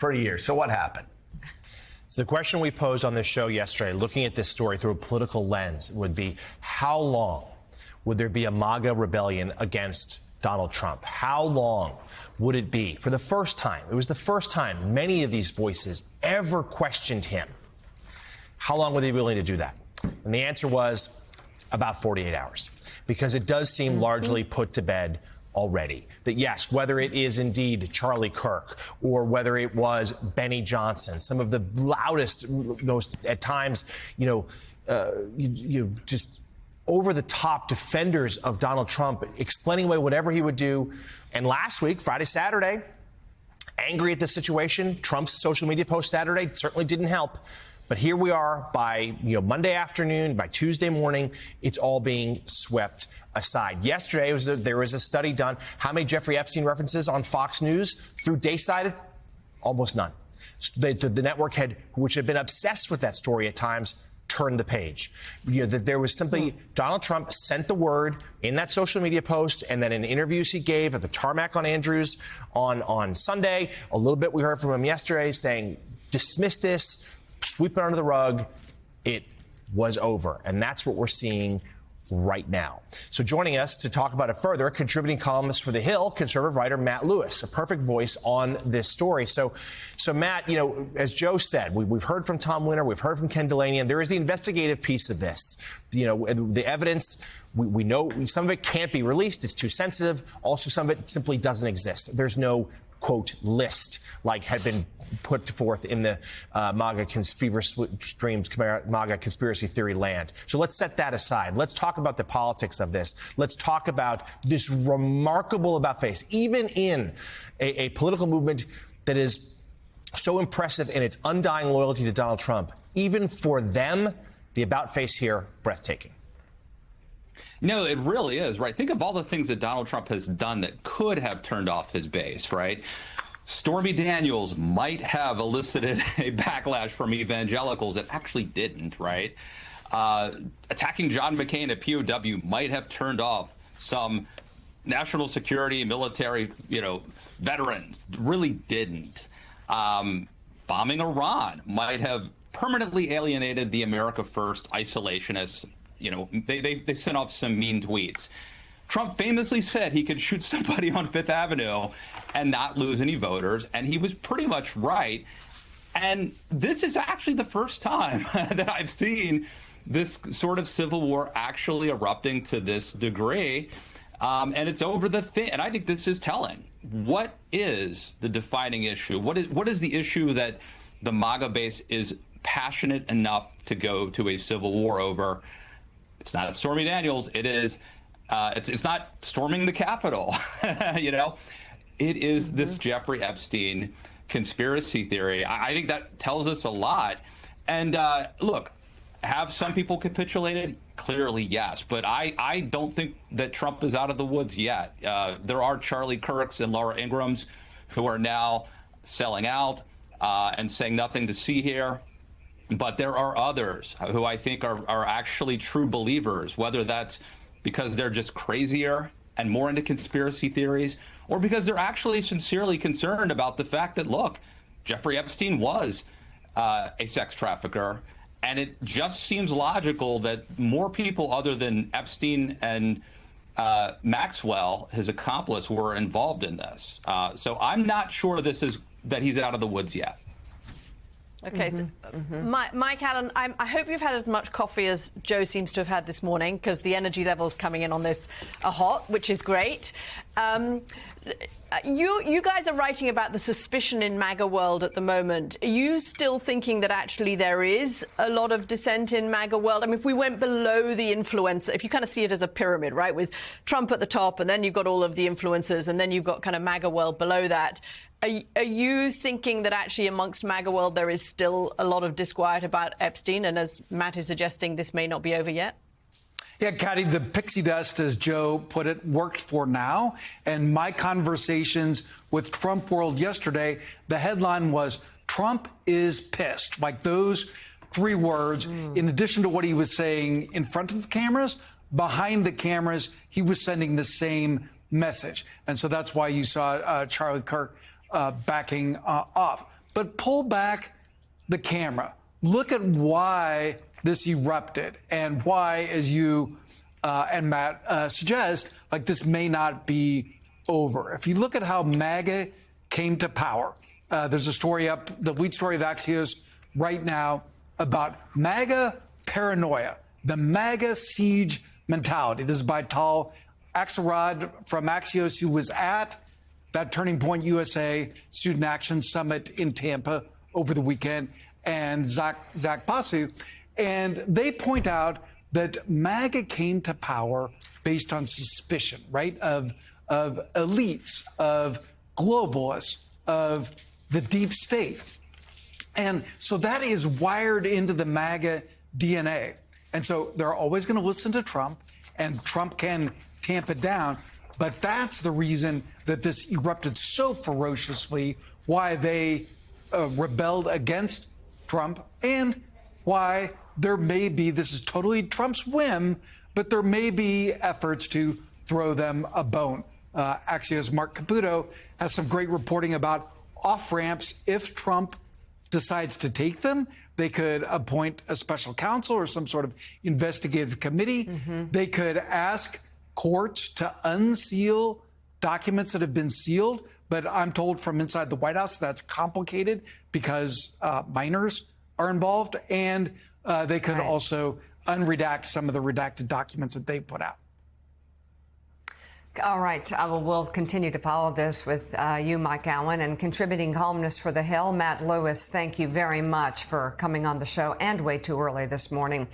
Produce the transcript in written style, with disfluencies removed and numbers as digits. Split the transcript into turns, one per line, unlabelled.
for years. So what happened?
So the question we posed on this show yesterday, looking at this story through a political lens, would be how long would there be a MAGA rebellion against Donald Trump? How long would it be? For the first time, it was the first time many of these voices ever questioned him. How long were they willing to do that? And the answer was about 48 hours, because it does seem largely put to bed already. That yes, whether it is indeed Charlie Kirk or whether it was Benny Johnson, some of the loudest, most at times, just over the top defenders of Donald Trump, explaining away whatever he would do. And last week, Friday, Saturday, angry at the situation. Trump's social media post Saturday certainly didn't help. But here we are by Monday afternoon, by Tuesday morning, it's all being swept aside. Yesterday, there was a study done. How many Jeffrey Epstein references on Fox News through Dayside? Almost none. The network which had been obsessed with that story at times, turned the page. That there was simply Donald Trump sent the word in that social media post, and then in interviews he gave at the tarmac on Andrews on Sunday. A little bit we heard from him yesterday saying, dismiss this, sweep it under the rug. It was over. And that's what we're seeing right now. So joining us to talk about it further, contributing columnist for The Hill, conservative writer Matt Lewis, a perfect voice on this story. So Matt, as Joe said, we've heard from Tom Winter, we've heard from Ken Delaney, and there is the investigative piece of this. The evidence, we know some of it can't be released. It's too sensitive. Also, some of it simply doesn't exist. There's no, quote, list like had been put forth in the MAGA conspiracy theory land. So let's set that aside. Let's talk about the politics of this. Let's talk about this remarkable about face, even in a political movement that is so impressive in its undying loyalty to Donald Trump. Even for them, the about face here, breathtaking.
No, it really is, right? Think of all the things that Donald Trump has done that could have turned off his base, right? Stormy Daniels might have elicited a backlash from evangelicals. It actually didn't, right? Attacking John McCain at POW might have turned off some national security, military, veterans. Really didn't. Bombing Iran might have permanently alienated the America First isolationists. They sent off some mean tweets. Trump famously said he could shoot somebody on Fifth Avenue and not lose any voters, and he was pretty much right. And this is actually the first time that I've seen this sort of civil war actually erupting to this degree. And it's over the thing. And I think this is telling. What is the defining issue? What is the issue that the MAGA base is passionate enough to go to a civil war over? It's not Stormy Daniels. It is. It's not storming the Capitol. It is this Jeffrey Epstein conspiracy theory. I think that tells us a lot. And look, have some people capitulated? Clearly, yes. But I don't think that Trump is out of the woods yet. There are Charlie Kirks and Laura Ingrams who are now selling out and saying nothing to see here. But there are others who I think are actually true believers, whether that's because they're just crazier and more into conspiracy theories, or because they're actually sincerely concerned about the fact that, look, Jeffrey Epstein was a sex trafficker. And it just seems logical that more people other than Epstein and Maxwell, his accomplice, were involved in this. So I'm not sure that he's out of the woods yet.
Okay, Mike Allen, I hope you've had as much coffee as Joe seems to have had this morning, because the energy levels coming in on this are hot, which is great. You guys are writing about the suspicion in MAGA world at the moment. Are you still thinking that actually there is a lot of dissent in MAGA world? I mean, if we went below the influencer, if you kind of see it as a pyramid, right, with Trump at the top, and then you've got all of the influencers, and then you've got kind of MAGA world below that. Are you thinking that actually amongst MAGA world there is still a lot of disquiet about Epstein, and as Matt is suggesting, this may not be over yet?
Yeah, Kathy, the pixie dust, as Joe put it, worked for now. And my conversations with Trump World yesterday, the headline was, Trump is pissed. Like those three words, in addition to what he was saying in front of the cameras, behind the cameras, he was sending the same message. And so that's why you saw Charlie Kirk backing off. But pull back the camera. Look at why this erupted and why, as you and Matt suggest, like this may not be over. If you look at how MAGA came to power, there's a story up, the lead story of Axios right now about MAGA paranoia, the MAGA siege mentality. This is by Tal Axelrod from Axios, who was at that Turning Point USA Student Action Summit in Tampa over the weekend, and Zach Basu. And they point out that MAGA came to power based on suspicion, right, of elites, of globalists, of the deep state. And so that is wired into the MAGA DNA. And so they're always going to listen to Trump, and Trump can tamp it down. But that's the reason that this erupted so ferociously, why they rebelled against Trump, and why there may be, this is totally Trump's whim, but there may be efforts to throw them a bone. Axios' Mark Caputo has some great reporting about off-ramps. If Trump decides to take them, they could appoint a special counsel or some sort of investigative committee. They could ask courts to unseal documents that have been sealed. But I'm told from inside the White House that's complicated because minors are involved. And they could also unredact some of the redacted documents that they put out.
All right. We'll continue to follow this with you, Mike Allen, and contributing columnist for The Hill, Matt Lewis. Thank you very much for coming on the show and way too early this morning.